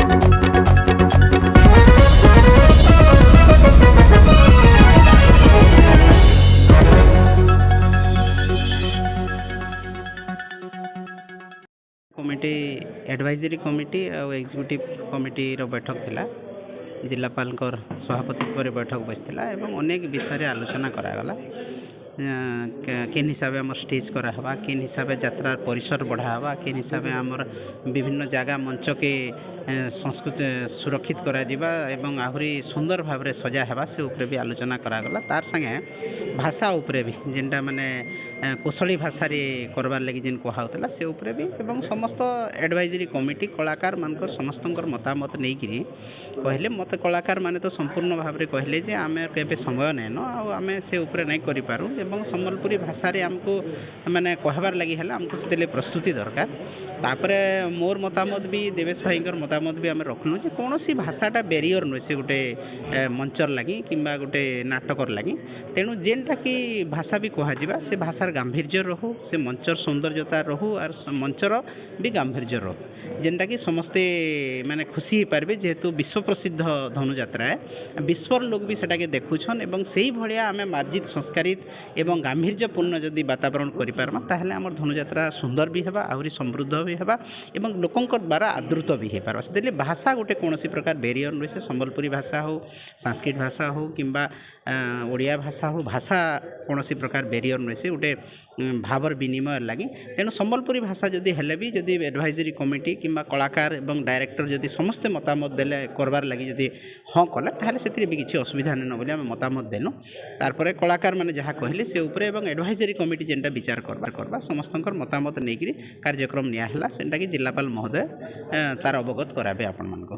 Committee advisory committee और executive committee बैठक थिला। जिलापाल सभापतित्व बैठक बसला एवं अनेक विषय आलोचना करागला। केन हिसाब से आम स्टेज करावा, केन हिसाब से यात्रा परिसर बढ़ावा, केन हिसाब से आमर विभिन्न जगह मंच के संस्कृति सुरक्षित करा एवं आहरी सुंदर भाव में सजा हेबा से उपरे भी आलोचना करागला। तार संगे भाषा उपरे भी जेनटा माने कोशली भाषा रे करबार लगी जेन कहाउतला से उपरे भी एवं समस्त एडवाइजरी कमिटी कलाकार मानकर समस्तंकर मतामत नहीं कि कहले मत कलाकार माने तो संपूर्ण भाव में कहले जे आमे केबे समय नैन आमे से उपरे नहीं करि पारू एवं सम्बलपुरी भाषा रे हमको माने कहबार लगी है हमको से प्रस्तुति दरकार। तापरे मोर मतामत भी देवेश भाई मतामत भी आम रखलु जे कौन सी भाषाटा बेरियर नुहे से गोटे मंचर लगी कि गोटे नाटकर लगी। तेणु जेनटा कि भाषा भी कह से भाषार गांभीर्य रहू, से मंचर सौंदर्यता रहू और मंचर भी गांभीर्य रहू जेनटा कि समस्ते माने खुशी हो पारे जेहेतु विश्व प्रसिद्ध धनुयात्रा है। विश्वर लोग भी सेटा के देखुछन एवं से भाया आम मार्जित संस्कारित एवं गांभीर्यपूर्ण जदि वातावरण करिपारमा ताहले हमर धनुयात्रा सुंदर भी हेबा आहुरी समृद्ध भी हेबा एवं लोकंकर द्वारा आदृत भी हो पार। से भाषा गोटे कौन प्रकार बेरियर नुहे से सम्बलपुरी भाषा हो, संस्कृत भाषा हो किंबा ओडिया भाषा हो, भाषा कौन प्रकार बेरियर नुहे से गोटे भावर विनिमय लगी। तेणु सम्बलपुरी भाषा जदि हेले भी जदि एडवाइजरी कमिटी किंबा कलाकार एवं डायरेक्टर जदि समस्ते मतामत देले करबार लगी जदि हाँ कला ताहले सेतिरे भी किछि असुविधा नहीं बोली आम मतामत देनु। तारपरे कलाकार माने जहाँ कहले से उपरे एवं एडवाइजरी कमिटी जेनटा विचार करबा समस्तंकर मतामत नहीं कार्यक्रम निया हला सेंटा कि जिलापाल महोदय तार अवगत कराबे आपण मानको।